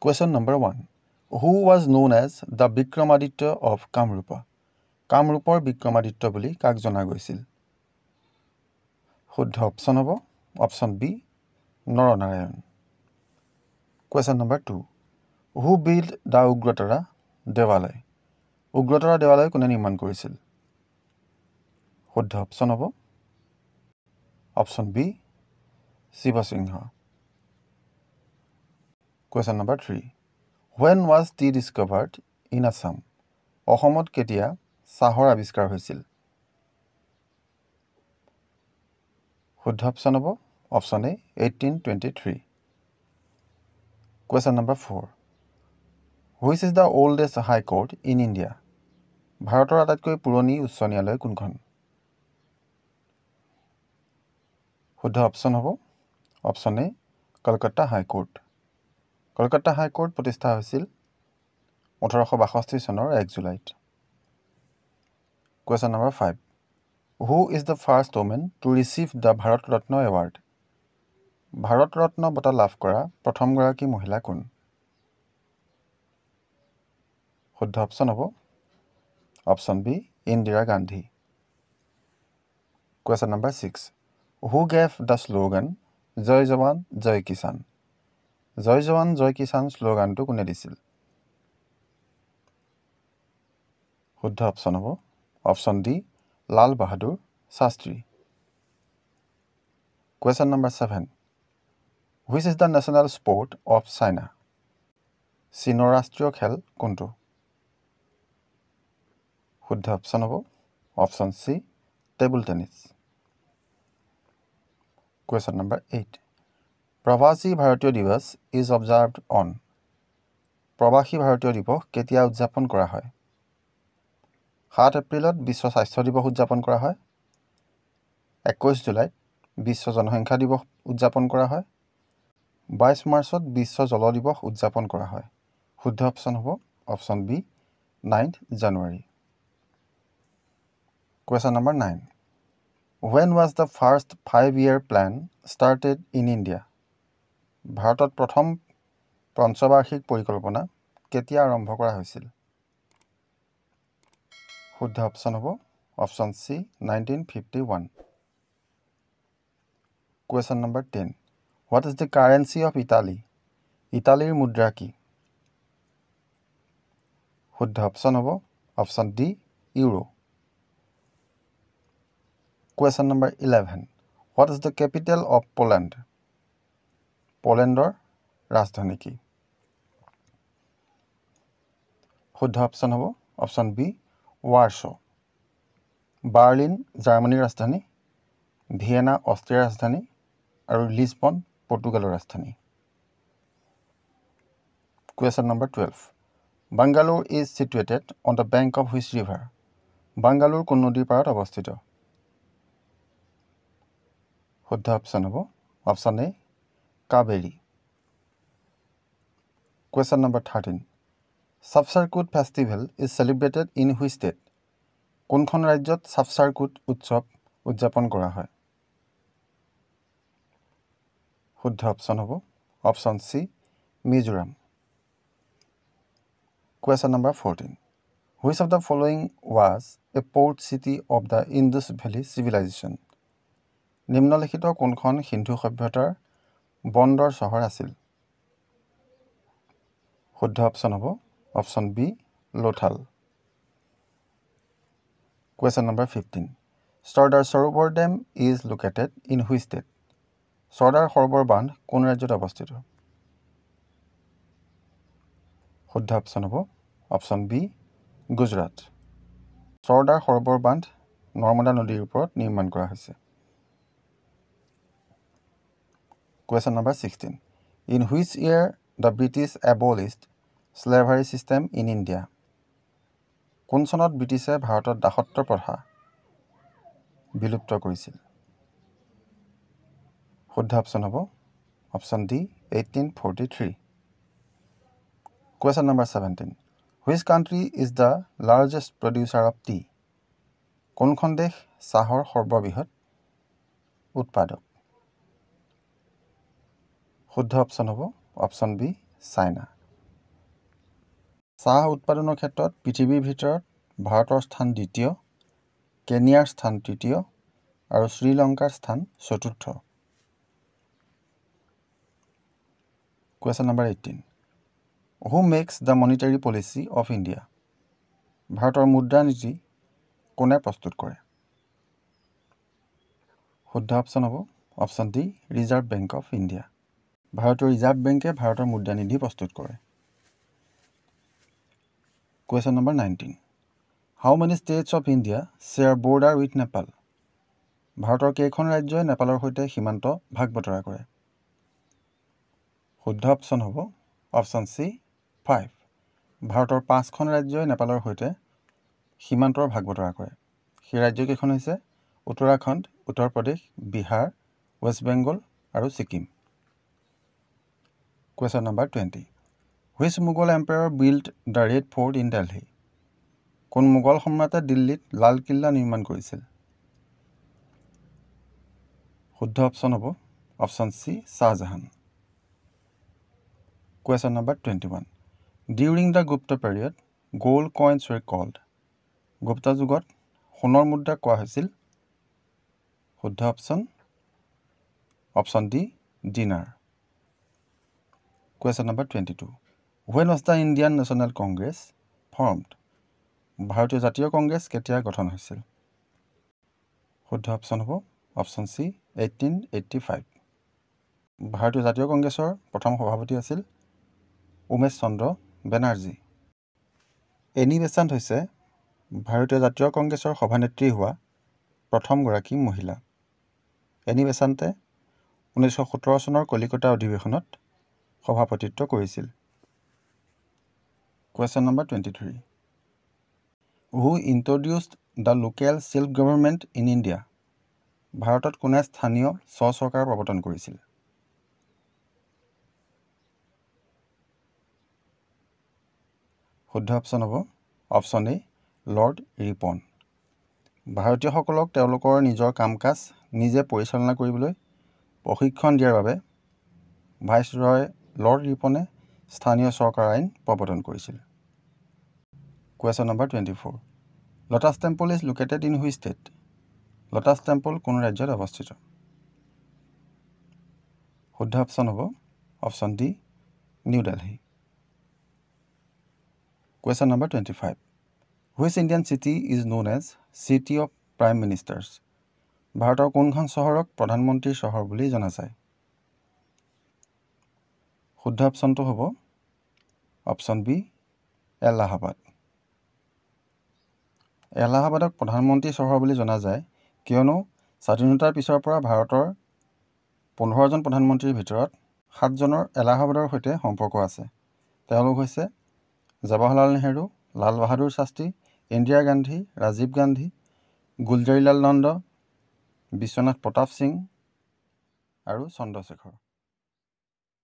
Question number 1. Who was known as the Vikramaditya of Kamrupa? কামৰূপৰ বিক্ৰমাদিত্য বুলি কাক জনা গৈছিল? শুদ্ধ অপশ্যন হ'ব option B Naranarayan. Question number 2. Who built the Ugratara Devalaya? Ugratara Devalaya কোনে নিৰ্মাণ কৰিছিল? শুদ্ধ অপশ্যন হ'ব option B Shivasingha. Question number 3. When was tea discovered in Assam? অসমত কেতিয়া চাহৰ আৱিষ্কাৰ হৈছিল? শুদ্ধ অপশ্যন হ'ব option A 1823। Question number 4. Which is the oldest high court in India? ভাৰতৰ আটাইতকৈ পুৰণি উচ্চ ন্যায়ালয় কোনখন? শুদ্ধ অপশ্যন হ'ব অপশ্যন এ কলকাতা হাইকোৰ্ট। কলকাতা হাইকোৰ্ট প্ৰতিষ্ঠা হৈছিল 1862 চনৰ 1 জুলাইত। Question number 5. Who is the first woman to receive the Bharat Ratna Award? Bharat Ratna বঁটা লাভ কৰা প্ৰথমগৰাকী মহিলা কোন? শুদ্ধ অপশ্যন হ'ব option B Indira Gandhi. Question number 6. Who gave the slogan Jai Jawan Jai Kisan? Jai Jawan Jai Kisan শ্লোগানটো কোনে দিছিল? শুদ্ধ অপশ্যন হ'ব option D Lal Bahadur Shastri. Question number 7. Which is the national sport of China? চীনৰ ৰাষ্ট্ৰীয় খেল কোনটো? শুদ্ধ অপশ্যন হ'ব option C table tennis. Question number 8. প্ৰৱাসী ভাৰতীয় দিৱস is observed on. প্ৰৱাসী ভাৰতীয় দিৱস কেতিয়া উদযাপন কৰা হয়? 7 এপ্ৰিলত বিশ্ব স্বাস্থ্য দিৱস উদযাপন কৰা হয়। 21 জুলাইত বিশ্ব জনসংখ্যা দিৱস উদযাপন কৰা হয়। 22 মাৰ্চত বিশ্ব জল দিৱস উদযাপন কৰা হয়। শুদ্ধ অপশ্যন হ'ব option B 9 January. Question number 9. When was the first 5-year plan started in India? ভাৰতত প্ৰথম পঞ্চবাৰ্ষিক পৰিকল্পনা কেতিয়া আৰম্ভ কৰা হৈছিল? শুদ্ধ অপশ্যন হ'ব option C 1951। Question number 10. What is the currency of Italy? ইটালীৰ মুদ্ৰা কি? শুদ্ধ অপশ্যন হ'ব option D euro. Question number 11. What is the capital of Poland? পোলেণ্ডৰ ৰাজধানী কি? শুদ্ধ অপশ্যন হ'ব অপশ্যন বি ৱাৰ্ছ। বাৰ্লিন জাৰ্মানীৰ ৰাজধানী, ভিয়েনা অষ্ট্ৰিয়াৰ ৰাজধানী আৰু লিছবন পৰ্তুগালৰ ৰাজধানী। Question number 12. Bangalore is situated on the bank of which river? Bangalore কোন নদীৰ পাৰত অৱস্থিত? শুদ্ধ অপশ্যন হ'ব option A Kaveri. Question number 13. Sapsarkut festival is celebrated in which state? কোনখন ৰাজ্যত সাপচাৰকুট উৎসৱ উদযাপন কৰা হয়? শুদ্ধ অপশ্যন হ'ব option C Mizoram. Question number 14. Which of the following was a port city of the Indus Valley Civilization? নিম্নলিখিত কোনখন সিন্ধু সভ্যতাৰ বন্দৰ চহৰ আছিল? শুদ্ধ অপশ্যন হ'ব option B Lothal. Question number 15. Sardar Sarovar Dam is located in which state? Sardar Sarovar বান্ধ কোন ৰাজ্যত অৱস্থিত? শুদ্ধ অপশ্যন হ'ব অপশ্যন বি গুজৰাট। চৰ্দাৰ সৰোবৰ বান্ধ নৰ্মদা নদীৰ ওপৰত নিৰ্মাণ কৰা হৈছে। Question number 16. In which year the British abolished slavery system in India? কোন চনত ব্ৰিটিছে ভাৰতত দাসত্ব প্ৰথা বিলুপ্ত কৰিছিল? শুদ্ধ অপশ্যন হ'ব option D 1843। Question number 17. Which country is the largest producer of tea? কোনখন দেশ চাহৰ সৰ্ববৃহৎ উৎপাদক? শুদ্ধ অপশ্যন হ'ব অপশ্যন বি চাইনা। চাহ উৎপাদনৰ ক্ষেত্ৰত পৃথিৱীৰ ভিতৰত ভাৰতৰ স্থান দ্বিতীয়, কেনিয়াৰ স্থান তৃতীয় আৰু শ্ৰীলংকাৰ স্থান চতুৰ্থ। Question number 18. Who makes the monetary policy of India? ভাৰতৰ মুদ্ৰা নীতি কোনে প্ৰস্তুত কৰে? শুদ্ধ অপশ্যন হ'ব option D, reserve bank of India. ভাৰতীয় ৰিজাৰ্ভ বেংকে ভাৰতৰ মুদ্ৰা নীতি প্ৰস্তুত কৰে। Question number 19. How many states of India share border with Nepal? ভাৰতৰ কেইখন ৰাজ্যই নেপালৰ সৈতে সীমান্ত ভাগ বতৰা কৰে? শুদ্ধ অপশ্যন হ'ব অপশ্যন চি 5। ভাৰতৰ 5খন ৰাজ্যই নেপালৰ সৈতে সীমান্তৰ ভাগ বতৰা কৰে। সেই ৰাজ্যকেইখন হৈছে উত্তৰাখণ্ড, উত্তৰ প্ৰদেশ, বিহাৰ, ৱেষ্ট বেংগল আৰু Sikkim. Question number 20. Which Mughal emperor built the Red Fort in Delhi? কোন মোগল সম্ৰাটে দিল্লীত লাল কিল্লা নিৰ্মাণ কৰিছিল? শুদ্ধ অপশ্যন হ'ব option C Shahjahan. Question number 21. During the Gupta period, gold coins were called. Gupta যুগত সোণৰ মুদ্ৰা কোৱা হৈছিল? শুদ্ধ option option D dinner. Question number 22. When was the Indian National Congress formed? ভাৰতীয় জাতীয় কংগ্ৰেছ কেতিয়া গঠন হৈছিল? শুদ্ধ অপশ্যন হ'ব অপশ্যন চি 1885। ভাৰতীয় জাতীয় কংগ্ৰেছৰ প্ৰথম সভাপতি আছিল উমেশ চন্দ্ৰ বেনাৰ্জী। এনি বেচাণ্ট হৈছে ভাৰতীয় জাতীয় কংগ্ৰেছৰ সভানেত্ৰী হোৱা প্ৰথমগৰাকী মহিলা। এনি বেচাণ্টে 1917 চনৰ কলিকতা অধিৱেশনত সভাপতিত্ব কৰিছিল। Question number 23. Who introduced the local self-government in India? ভাৰতত কোনে স্থানীয় স্ব-চৰকাৰ প্ৰৱৰ্তন কৰিছিল? শুদ্ধ অপশ্যন হ'ব অপশ্যন এ লৰ্ড ৰিপন। ভাৰতীয়সকলক তেওঁলোকৰ নিজৰ কাম কাজ নিজে পৰিচালনা কৰিবলৈ প্ৰশিক্ষণ দিয়াৰ বাবে ভাইচৰয় লৰ্ড ৰিপনে স্থানীয় চৰকাৰ আইন প্ৰৱৰ্তন কৰিছিল। Question number 24. Lotus Temple is located in which state? Lotus Temple কোন ৰাজ্যত অৱস্থিত? শুদ্ধ অপশ্যন হ'ব option D new Delhi. Question number 25. Which Indian city is known as City of Prime Ministers? ভাৰতৰ কোনখন চহৰক প্ৰধানমন্ত্ৰীৰ চহৰ বুলি জনা যায়? শুদ্ধ অপশ্যনটো হ'ব অপশ্যন বি এলাহাবাদ। এলাহাবাদক প্ৰধানমন্ত্ৰী চহৰ বুলি জনা যায় কিয়নো স্বাধীনতাৰ পিছৰ পৰা ভাৰতৰ 15জন প্ৰধানমন্ত্ৰীৰ ভিতৰত 7জনৰ এলাহাবাদৰ সৈতে সম্পৰ্ক আছে। তেওঁলোক হৈছে জৱাহৰলাল নেহৰু, লাল বাহাদুৰ শাস্ত্ৰী, ইন্দিৰা গান্ধী, ৰাজীৱ গান্ধী, গুলজাৰীলাল নন্দ, বিশ্বনাথ প্ৰতাপ সিং আৰু চন্দ্ৰশেখৰ।